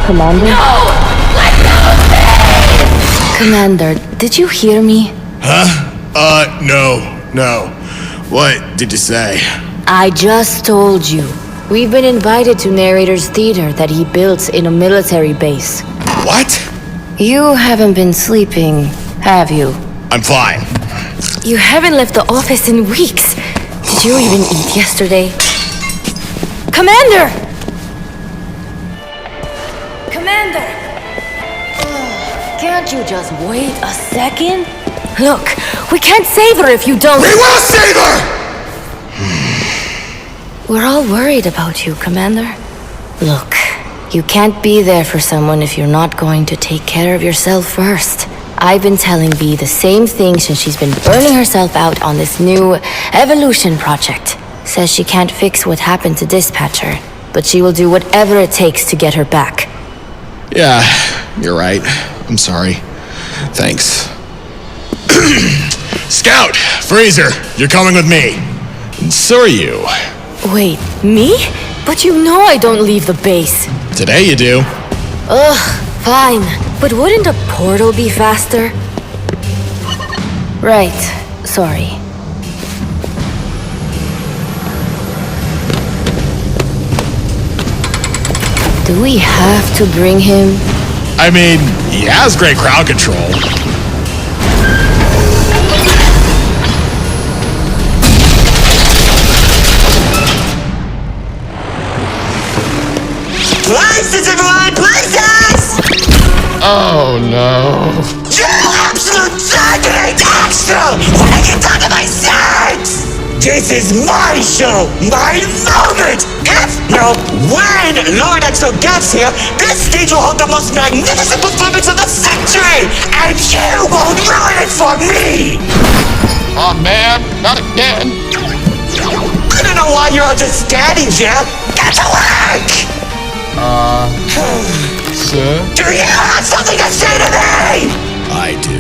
Commander? No! Let go of me! Commander, did you hear me? Huh? No. What did you say? I just told you. We've been invited to Narrator's theater that he built in a military base. What? You haven't been sleeping, have you? I'm fine. You haven't left the office in weeks. Did you even eat yesterday? Commander! Commander! Can't you just wait a second? Look, we can't save her if you don't— We will save her! We're all worried about you, Commander. Look, you can't be there for someone if you're not going to take care of yourself first. I've been telling Bee the same thing since she's been burning herself out on this new evolution project. Says she can't fix what happened to Dispatcher, but she will do whatever it takes to get her back. Yeah, you're right. I'm sorry. Thanks. Scout! Freezer! You're coming with me. And so are you. Wait, me? But you know I don't leave the base. Today you do. Ugh, fine. But wouldn't a portal be faster? Right. Sorry. Do we have to bring him? I mean, he has great crowd control. Places, everyone! Places! Oh no. You absolute targeting extra! When I get down to my sex! This is my show! My moment! If, no, when Lord Exo gets here, this stage will hold the most magnificent performance of the century! And you won't ruin it for me! Oh man, not again. I don't know why you're all just standing there! Get to work! Sir? Do you have something to say to me? I do.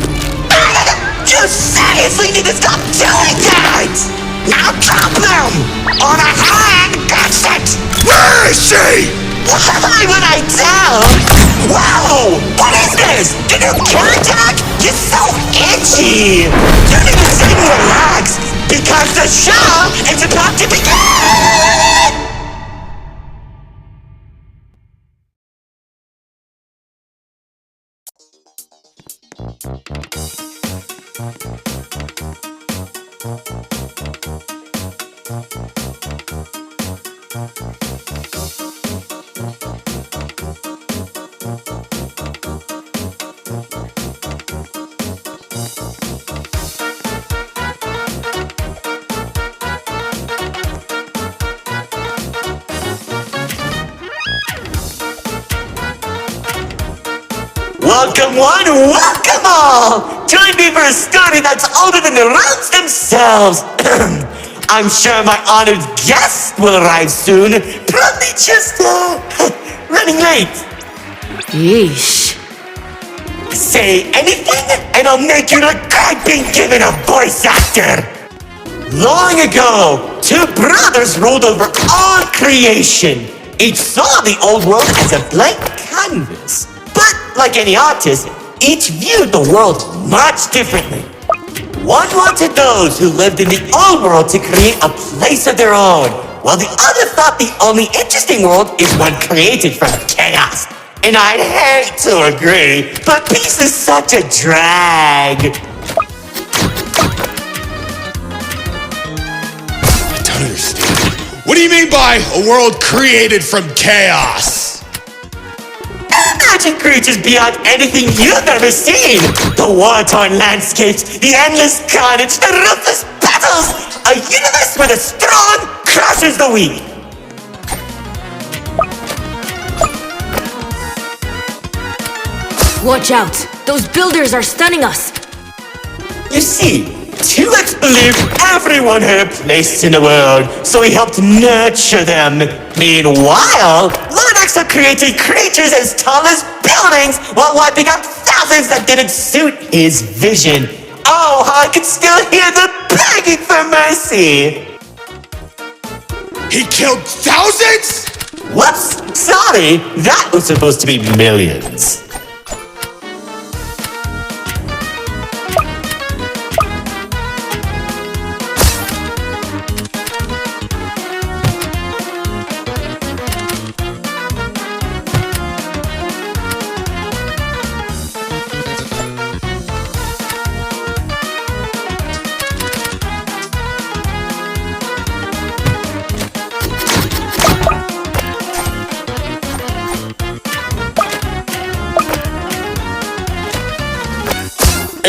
Just say obviously need to stop doing that! Now drop them! Or the hand gets it! Where is she? Why would I tell? Whoa! What is this? Did you cat attack? You're so itchy! You need to say relax! Because the show is about to begin! Welcome one, welcome all! Join me for a story that's older than the roots themselves. I'm sure my honored guest will arrive soon. Probably just, running late. Yeesh. Say anything and I'll make you look like being given a voice actor. Long ago, two brothers ruled over all creation. Each saw the old world as a blank canvas. But like any artist, each viewed the world much differently. One wanted those who lived in the old world to create a place of their own, while the other thought the only interesting world is one created from chaos. And I'd hate to agree, but peace is such a drag. I don't understand. What do you mean by a world created from chaos? Imagine creatures beyond anything you've ever seen. The war-torn landscapes, the endless carnage, the ruthless battles. A universe where the strong crushes the weak. Watch out! Those builders are stunning us! You see, 2X believed everyone had a place in the world, so he helped nurture them. Meanwhile, Lord Exo created creatures as tall as buildings while wiping out thousands that didn't suit his vision. Oh, how I can still hear them begging for mercy! He killed thousands? Whoops! Sorry, that was supposed to be millions.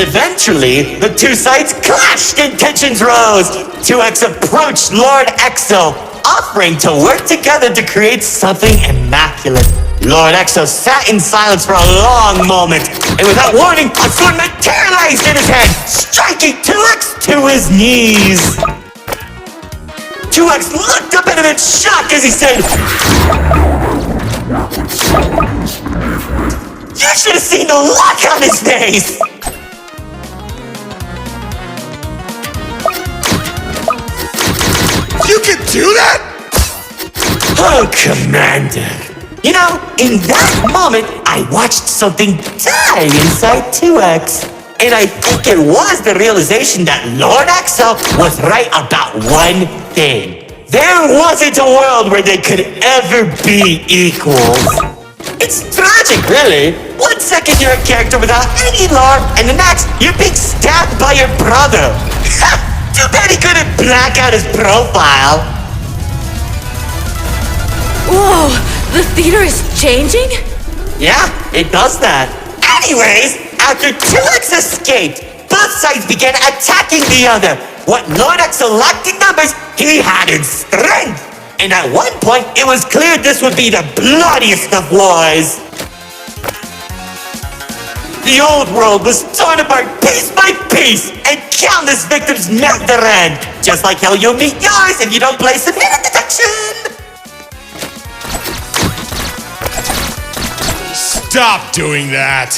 Eventually, the two sides clashed and tensions rose. 2X approached Lord Exo, offering to work together to create something immaculate. Lord Exo sat in silence for a long moment, and without warning, a sword materialized in his hand, striking 2X to his knees. 2X looked up at him in shock as he said, "You should have seen the look on his face!" You can do that? Oh, Commander. You know, in that moment, I watched something die inside 2X. And I think it was the realization that Lord Exo was right about one thing. There wasn't a world where they could ever be equals. It's tragic, really. 1 second you're a character without any lore, and the next, you're being stabbed by your brother. Too bad he couldn't black out his profile. Whoa! The theater is changing? Yeah, it does that. Anyways, after 2X escaped, both sides began attacking the other. What Lord Exo lacked in numbers, he had in strength. And at one point, it was clear this would be the bloodiest of wars. The old world was torn apart piece by piece, and countless victims met their end. Just like how you'll meet yours if you don't play some hidden detection. Stop doing that.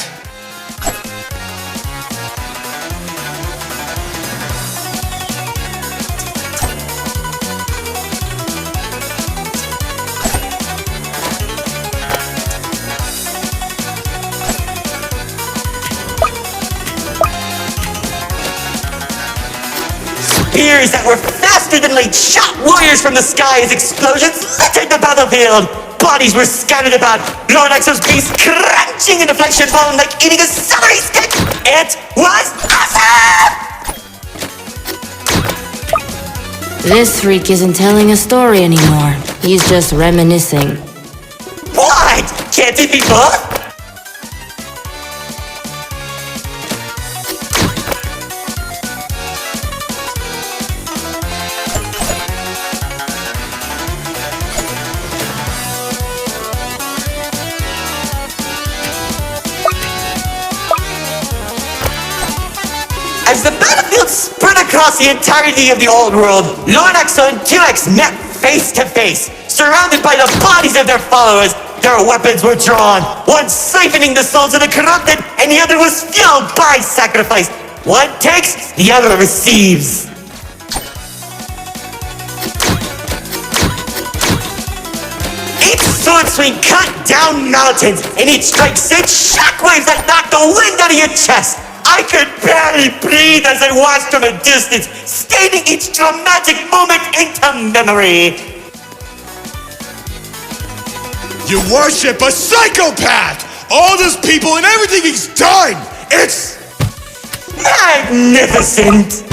spears that were faster than light shot warriors from the sky as explosions littered the battlefield. Bodies were scattered about, Lord Exo's beast crunching into flesh and bone like eating a celery stick. It was awesome! This freak isn't telling a story anymore. He's just reminiscing. What? Can't it be both? As the battlefield spread across the entirety of the old world, Lord Exo and 2X met face to face. Surrounded by the bodies of their followers, their weapons were drawn, one siphoning the souls of the corrupted, and the other was fueled by sacrifice. One takes, the other receives. Each sword swing cut down mountains, and each strike sent shockwaves that knocked the wind out of your chest. I could barely breathe as I watched from a distance, stating each dramatic moment into memory. You worship a psychopath! All those people and everything he's done! It's magnificent!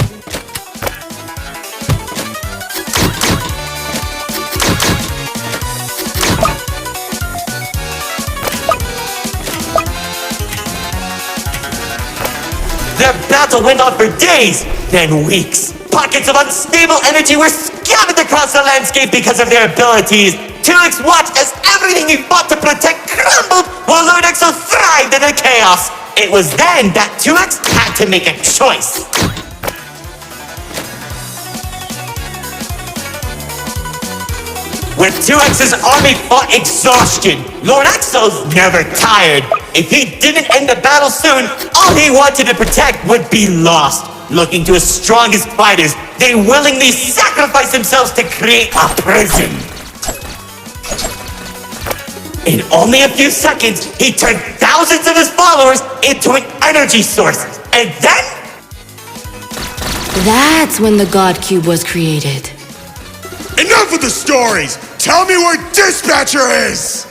Their battle went on for days, then weeks. Pockets of unstable energy were scattered across the landscape because of their abilities. 2X watched as everything he fought to protect crumbled while Lord Exo thrived in the chaos. It was then that 2X had to make a choice. When 2X's army fought exhaustion, Lord Exo's never tired. If he didn't end the battle soon, all he wanted to protect would be lost. Looking to his strongest fighters, they willingly sacrificed themselves to create a prison. In only a few seconds, he turned thousands of his followers into an energy source. And then... That's when the God Cube was created. enough of the stories! Tell me where Dispatcher is!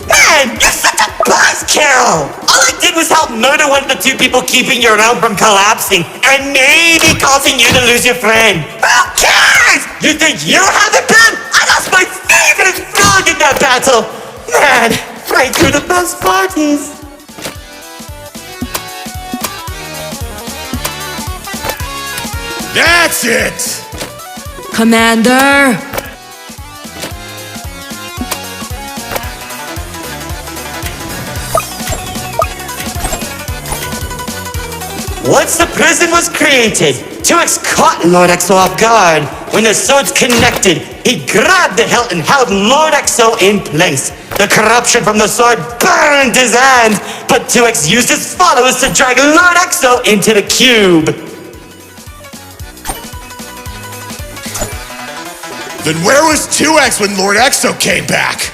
Man, you're such a buzzkill! All I did was help murder one of the two people keeping your realm from collapsing, and maybe causing you to lose your friend. Who cares? You think you have the pen? I lost my favorite frog in that battle! Man, right through the best parties. That's it! Commander! Once the prison was created, 2X caught Lord Exo off guard. When the swords connected, he grabbed the hilt and held Lord Exo in place. The corruption from the sword burned his hands, but 2X used his followers to drag Lord Exo into the cube. Then where was 2X when Lord Exo came back?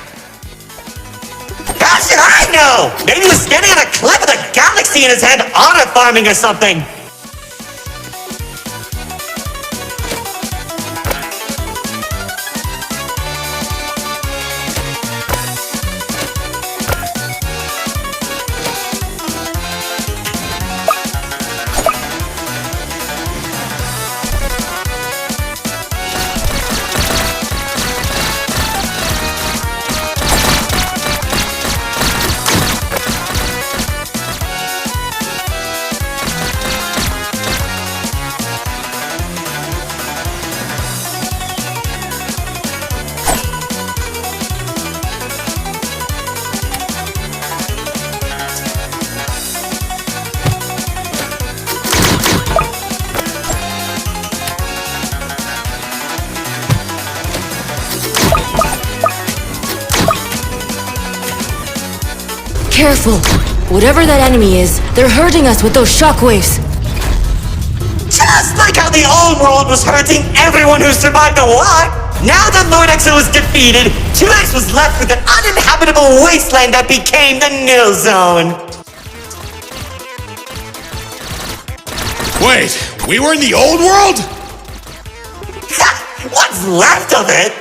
How should I know? Maybe he was standing on a cliff with a galaxy in his hand, honor farming or something. Careful! Whatever that enemy is, they're hurting us with those shockwaves! Just like how the old world was hurting everyone who survived the war, now that Lord Exo was defeated, 2X was left with an uninhabitable wasteland that became the Null Zone. Wait, we were in the old world? What's left of it?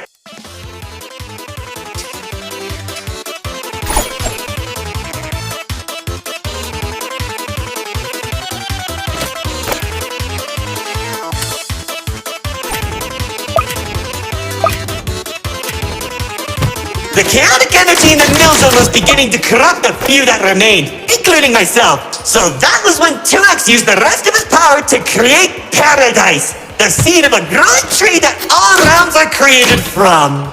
The chaotic energy in the Null zone was beginning to corrupt the few that remained, including myself. So that was when 2X used the rest of his power to create Paradise, the seed of a growing tree that all realms are created from.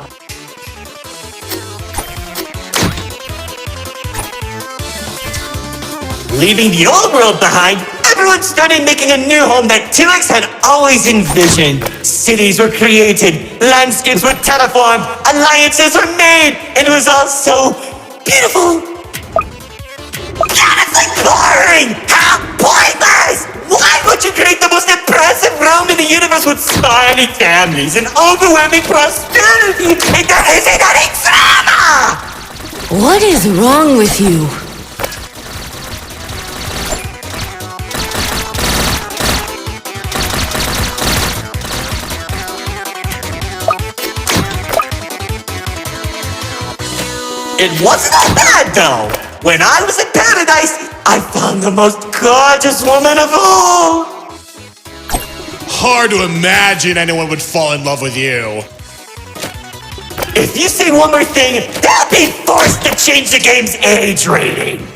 Leaving the old world behind, everyone started making a new home that 2X had always envisioned. Cities were created, landscapes were terraformed, alliances were made, and it was all so beautiful. Honestly boring! How pointless! Why would you create the most impressive realm in the universe with smiling families and overwhelming prosperity if there isn't any drama? What is wrong with you? It wasn't that bad, though. When I was in Paradise, I found the most gorgeous woman of all. Hard to imagine anyone would fall in love with you. If you say one more thing, they'll be forced to change the game's age rating.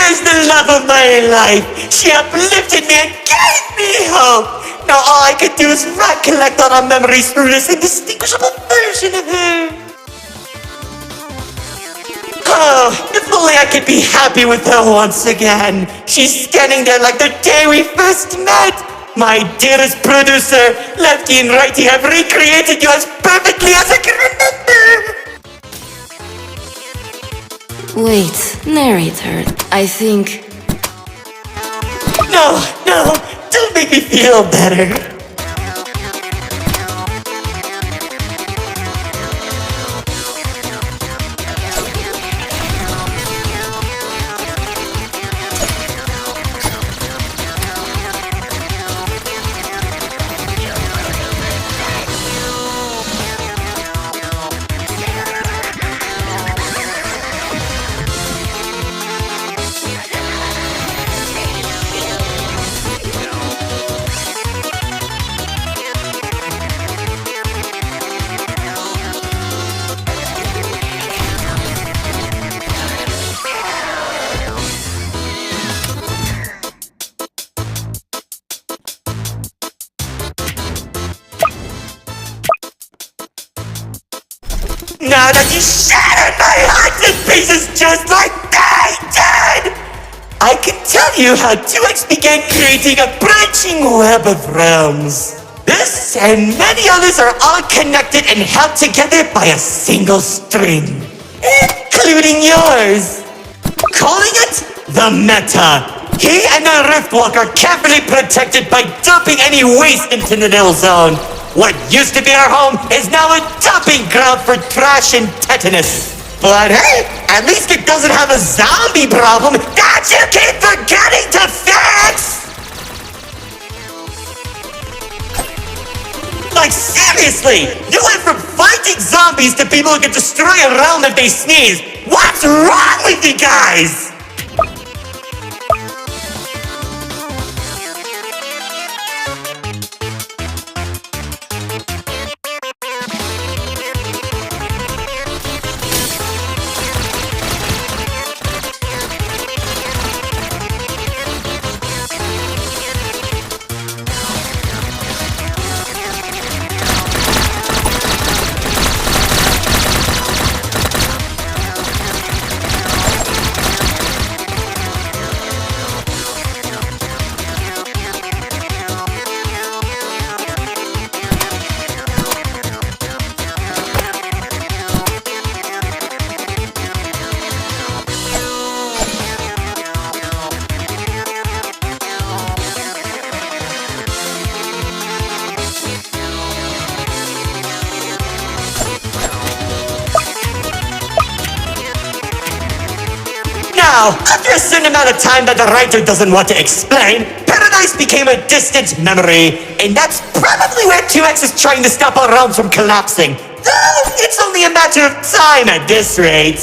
There's the love of my life. She uplifted me and gave me hope. Now all I could do is recollect all our memories through this indistinguishable version of her. Oh, if only I could be happy with her once again. She's standing there like the day we first met. My dearest producer, Lefty and Righty have recreated you as perfectly as I can remember. Wait, Narrator, I think... No, don't make me feel better. Now that you shattered my heart to pieces just like they did! I can tell you how 2X began creating a branching web of realms. This and many others are all connected and held together by a single string, including yours. Calling it the Meta. He and the Riftwalk are carefully protected by dumping any waste into the Null zone. What used to be our home is now a dumping ground for trash and tetanus. But hey, at least it doesn't have a zombie problem that you keep forgetting to fix! Like seriously, you went from fighting zombies to people who can destroy a realm if they sneeze. What's wrong with you guys? Now, after a certain amount of time that the writer doesn't want to explain, Paradise became a distant memory, and that's probably where 2X is trying to stop our realm from collapsing. Though, it's only a matter of time at this rate.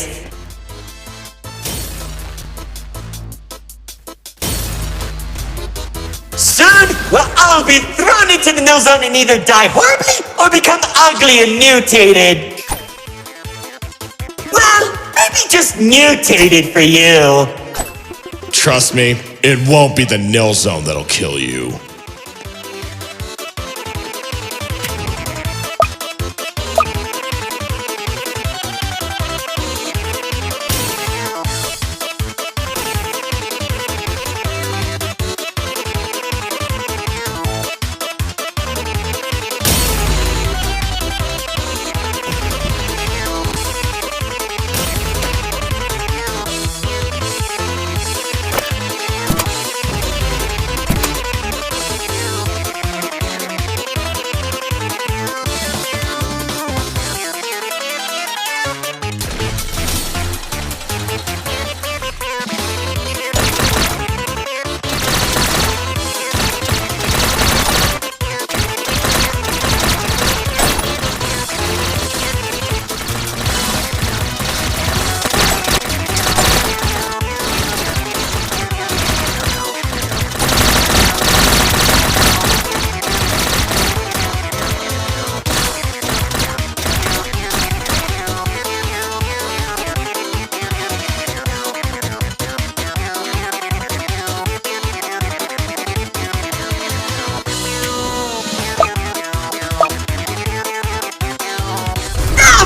Soon, we'll all be thrown into the Null Zone and either die horribly or become ugly and mutated. Well, maybe just mutated for you. Trust me, it won't be the Null Zone that'll kill you.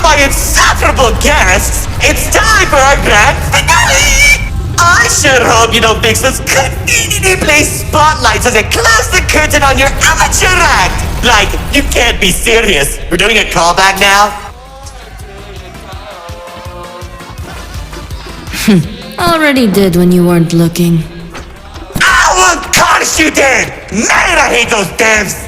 My insufferable guests, it's time for our grand finale! I sure hope you don't fix those conveniently placed spotlights as they close the curtain on your amateur act! Like, you can't be serious. We're doing a callback now? Already did when you weren't looking. Oh, of course you did! Man, I hate those devs!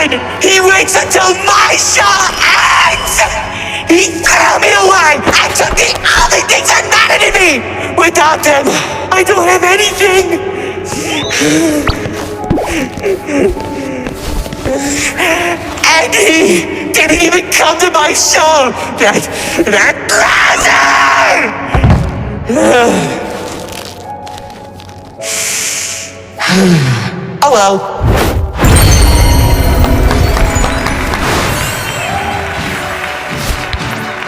man! He waits until my show ends! He threw me away and took the only things that mattered to me! Without them, I don't have anything! And he didn't even come to my show! That loser! Oh well.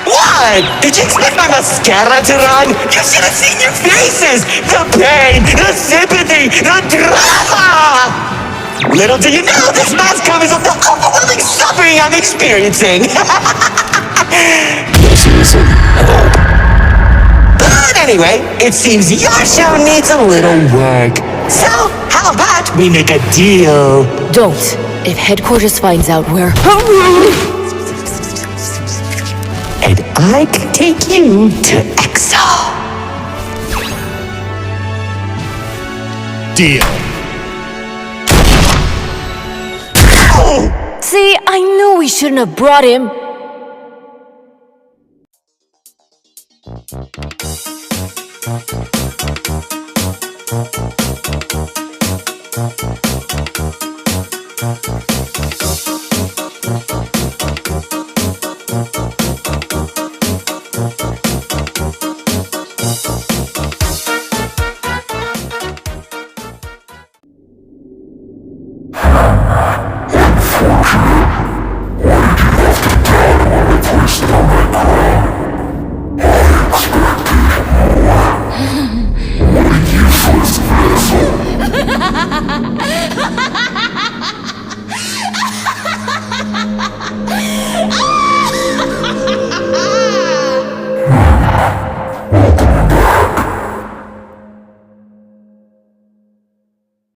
What? Did you expect my mascara to run? You should have seen your faces! The pain, the sympathy, the drama! Little do you know, this mask covers up the overwhelming suffering I'm experiencing! This isn't help. But anyway, it seems your show needs a little work. So, how about we make a deal? Don't. If headquarters finds out we're... And I can take you to EXO. Deal. See, I knew we shouldn't have brought him.